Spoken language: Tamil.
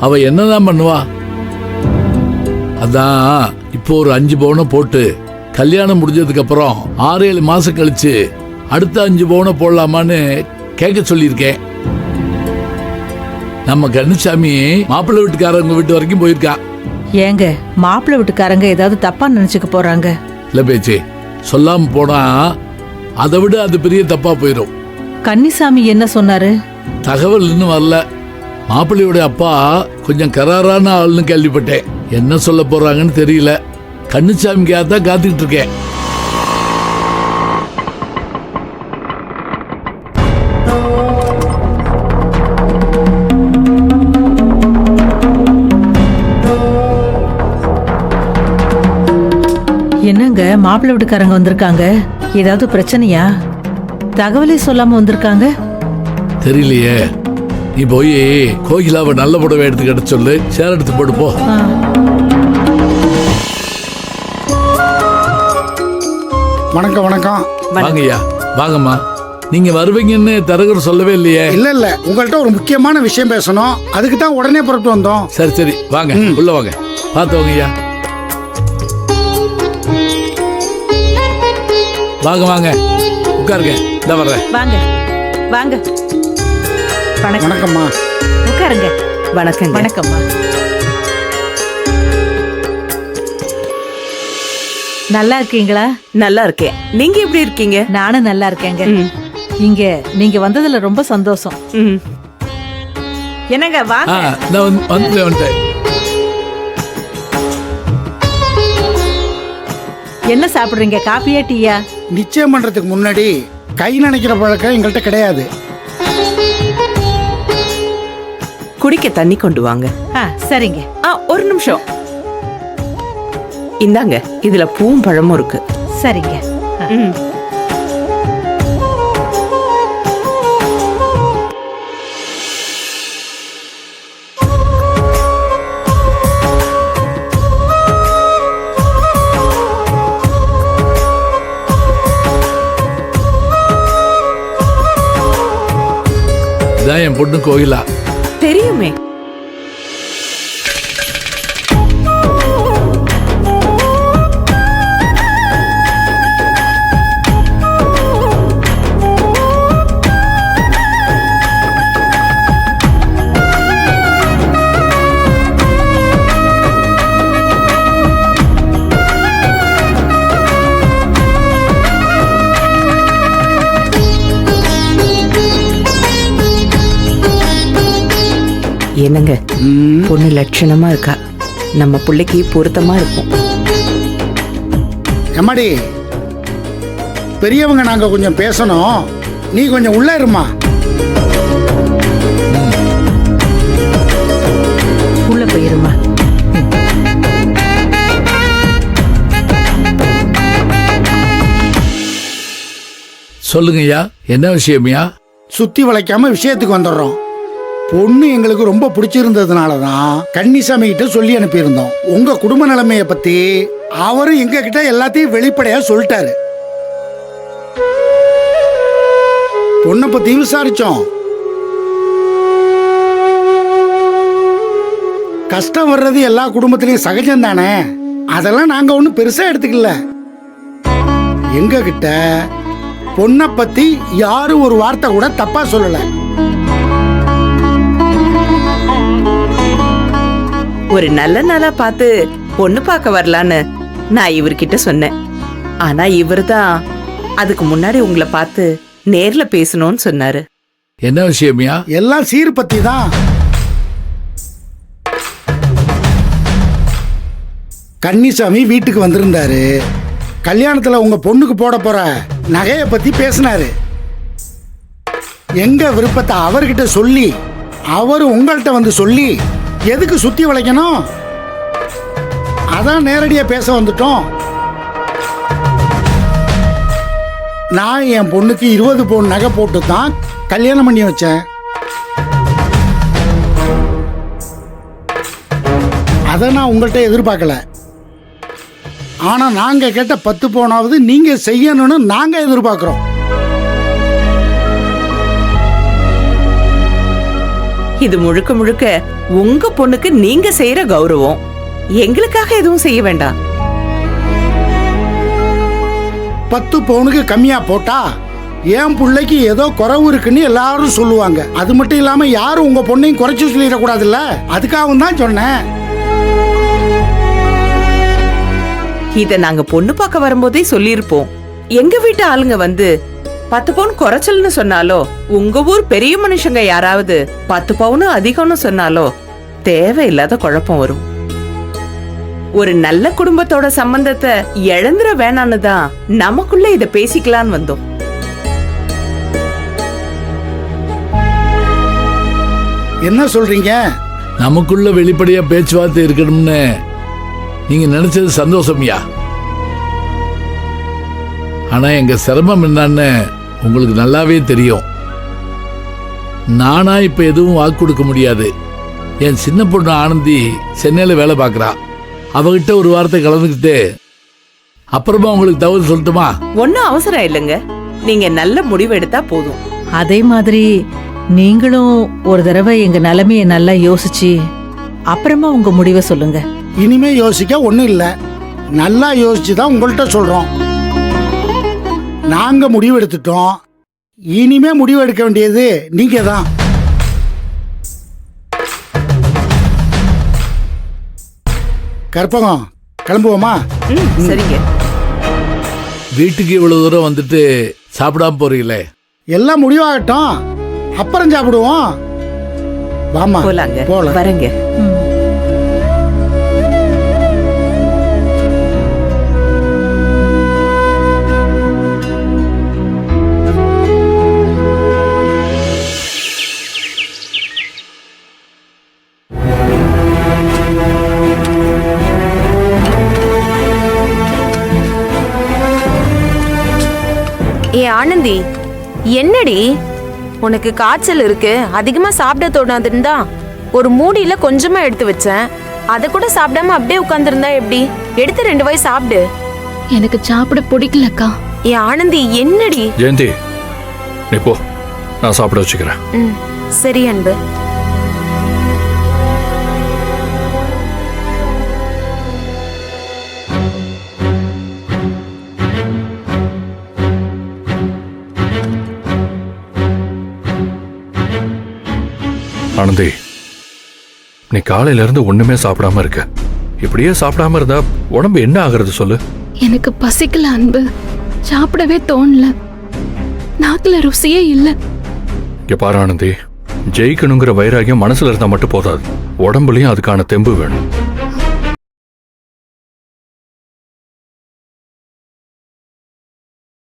அவ என்னதான் பண்ணுவா? அதான் இப்போ ஒரு 5 பவுனை போட்டு கல்யாணம் முடிஞ்சதுக்கு அப்புறம் 6-7 மாசம் கழிச்சு அடுத்த 5 பவுனை போடலாமான்னு கேட்க சொல்லியிருக்கேன். நம்ம கண்ணுசாமி மாப்பிள்ளை வீட்டுக்காரங்க வீட்டு வரைக்கும் போயிருக்கா. ஏங்க மாப்பிள்ளை வீட்டுக்காரங்க ஏதாவது தப்பா நினைச்சுக்க போறாங்க? இல்ல பேச்சு, சொல்லாம போனா அதை விட அது பெரிய தப்பா போயிடும். கன்னிசாமி என்ன சொன்னாரு? தகவல் இன்னும் வரல. மாப்பிள்ளையோட அப்பா கொஞ்சம் கராரான ஆள்னு கேள்விப்பட்டேன். என்ன சொல்ல போறாங்கன்னு தெரியல. கண்ணுசாமிக்காக தான் காத்துக்கிட்டு இருக்கேன். என்னங்க மாப்பிள்ளை வீட்டுக்காரங்க வந்திருக்காங்க? ஏதாவது பிரச்சனையா? தகவலே சொல்லாம வந்திருக்காங்க. தெரியலையே. நீ போய் கோகிலாவை நல்ல புடவை எடுத்துக்கிட்ட சொல்லு. சேர் எடுத்து போட்டு போ. வணக்கம். வணக்கம். வாங்கய்யா, வாங்கம்மா. நீங்க வருவீங்கன்னு தரகர் சொல்லவே இல்லையே. இல்ல உங்கள்கிட்ட ஒரு முக்கியமான விஷயம் பேசணும். அதுக்கு தான் உடனே புறப்பட்டு வந்தோம். சரி வாங்க, உள்ள வாங்க. பார்த்தவங்க ஐயா, வாங்க உட்காருங்க. இந்த வர்றேன். வாங்க வாங்க. வணக்கம்மா. உட்காருங்க. வணக்கம். வணக்கம்மா. நல்லா இருக்கீங்களா? நல்லா இருக்கேன். நீங்க எப்படி இருக்கீங்க? நானும் நல்லா இருக்கேங்க. இங்க நீங்க வந்ததுல ரொம்ப சந்தோஷம். என்னங்க வாங்க. வந்துட்டேன். என்ன சாப்பிடுறீங்க? காப்பியா டீயா? நிச்சயம் பண்றதுக்கு முன்னாடி கை நினைக்கிற பழக்கம் எங்கள்கிட்ட கிடையாது. குடிக்க தண்ணி கொண்டு வாங்க. சரிங்க. ஒரு நிமிஷம். இந்தாங்க, இதுல பூவும் பழமும் இருக்கு. சரிங்க. இதான் என் பொண்ணு கோகிலா. தெரியுமே. என்னங்க, பொண்ணு லட்சணமா இருக்கா. நம்ம பிள்ளைக்கு பொருத்தமா இருக்கும். எம்மாடி, பெரியவங்க நாங்க கொஞ்சம் பேசணும். நீ கொஞ்சம் உள்ள இருமா. உள்ள போயிருமா. சொல்லுங்க ஐயா, என்ன விஷயம்யா? சுத்தி வளைக்காம விஷயத்துக்கு வந்துடுறோம். பொண்ணு எங்களுக்கு ரொம்ப பிடிச்சிருந்ததுனால தான் கன்னிசாமி கிட்ட சொல்லி அனுப்பியிருந்தோம். உங்க குடும்ப நிலைமைய பத்தி அவரு எங்க கிட்ட எல்லாத்தையும் வெளிப்படையா சொல்லிட்டாரு. பொண்ணை பத்தி விசாரிச்சோம். கஷ்டம் வர்றது எல்லா குடும்பத்திலையும் சகஜம் தானே. அதெல்லாம் நாங்க ஒன்னும் பெருசா எடுத்துக்கல. எங்க கிட்ட பொண்ணை பத்தி யாரும் ஒரு வார்த்தை கூட தப்பா சொல்லல. ஒரு நல்ல நாளா பார்த்து பொண்ணு பார்க்க வரலான்னு நான் இவர்கிட்ட சொன்னேன். ஆனா இவர்தான் அதுக்கு முன்னாடி உங்களை பார்த்து நேர்ல பேசணும்னு சொன்னாரு. என்ன விஷயம்யா? எல்லாம் சீர் பத்தி தான். கன்னிசாமி வீட்டுக்கு வந்திருந்தாரு. கல்யாணத்துல உங்க பொண்ணுக்கு போட போற நகைய பத்தி பேசினாரு. எங்க விருப்பத்தை அவர்கிட்ட சொல்லி அவரு உங்கள்கிட்ட வந்து சொல்லி எதுக்கு சுத்தி வளைக்கணும்? அதான் நேரடியா பேச வந்துட்டோம். நான் என் பொண்ணுக்கு 20 பவுன் நகை போட்டு தான் கல்யாணம் பண்ணி வச்சேன். அதை நான் உங்கள்கிட்ட எதிர்பார்க்கல. ஆனா நாங்க கேட்ட 10 பவுனாவது நீங்க செய்யணும்னு நாங்க எதிர்பார்க்கிறோம். இது முழுக்க முழுக்க உங்க பொண்ணுக்கு நீங்க செய்யற கௌரவம், எங்களுக்காக எதுவும் செய்ய வேண்டாம். 10 பவுனுக்கு கம்மியா போட்டா என் பிள்ளைக்கு ஏதோ குறைவு இருக்குன்னு எல்லாரும் சொல்லுவாங்க. அது மட்டும் இல்லாம யாரும் உங்க பொண்ணையும் குறைச்சு சொல்லிடக்கூடாதுல்ல, அதுக்காகவும் தான் சொன்னேன். இத நாங்க பொண்ணு பார்க்க வரும்போதே சொல்லியிருப்போம். எங்க வீட்டு ஆளுங்க வந்து 10 பவுன் குறைச்சல்னு சொன்னாலோ, உங்க ஊர் பெரிய மனுஷங்க யாராவது 10 பவுன் அதிகம்னு சொன்னாலோ தேவையில்லாத குழப்பம் வரும். ஒரு நல்ல குடும்பத்தோட சம்பந்தத்தை இழந்துட வேணான்னு தான் நமக்குள்ள இத பேசிக்கலான்னு வந்தோம். என்ன சொல்றீங்க? நமக்குள்ள வெளிப்படையா பேச்சுவார்த்தை இருக்கணும்னு நீங்க நினைச்சது சந்தோஷம்யா. ஆனா எங்க சிரமம் என்னன்னு உங்களுக்கு நல்லாவே தெரியும். நானா இப்ப எதுவும் வாக்கு கொடுக்க முடியாது. என் சின்ன பொண்ணு ஆனந்தி சென்னையில வேலை பார்க்கறா. அவகிட்ட ஒரு வார்த்தை கலந்துக்கிட்டு அப்புறமா உங்களுக்கு தகவல் சொல்லட்டுமா? ஒன்னும் அவசரம் இல்லைங்க, நீங்க நல்ல முடிவு எடுத்தா போதும். அதே மாதிரி நீங்களும் ஒரு தடவை எங்க நிலைமைய நல்லா யோசிச்சு அப்புறமா உங்க முடிவை சொல்லுங்க. இனிமே யோசிக்க ஒண்ணும் இல்ல, நல்லா யோசிச்சு தான் உங்கள்கிட்ட சொல்றோம். நாங்க முடிவு எடுத்துட்டோம், இனிமே முடிவு எடுக்க வேண்டியது நீங்க தான். கற்பகம், கிளம்புவோமா? சரிங்க. வீட்டுக்கு இவ்வளவு தூரம் வந்துட்டு சாப்பிடாம போறீங்களே? எல்லாம் முடிவாகட்டும், அப்புறம் சாப்பிடுவோம். வாமா போலாங்க. போலாம். வரேங்க. ஏ ஆனந்தி, என்னடி உனக்கு காய்ச்சல் இருக்கு, அதிகமா சாப்பிட தோணாதுன்னு தான் ஒரு மூடியில கொஞ்சமா எடுத்து வச்சேன். அதை கூட சாப்பிடாம அப்படியே உட்கார்ந்துருந்தா எப்படி? எடுத்து 2 வாய் சாப்பிடு. எனக்கு சாப்பிட பிடிக்கலக்கா. ஏ ஆனந்தி, என்னடி? ஜெயந்தி, நீ போ, நான் சாப்பிட வச்சுக்கிறேன். ம், சரி அன்பு. ஆனந்தி, நீ காலையில இருந்து ஒண்ணுமே சாப்பிடாம இருக்க. இப்படியே சாப்பிடாம இருந்தா உடம்பு என்ன ஆகுறது சொல்லு? எனக்கு பசிக்கல அன்பு, சாப்பிடவே தோணல, நாக்குல ருசியே இல்ல. இங்க பாரு ஆனந்தி, ஜெயிக்கணுங்கிற வைராகியம் மனசுல இருந்தா மட்டும் போதாது, உடம்புலயும் அதுக்கான தெம்பு வேணும்.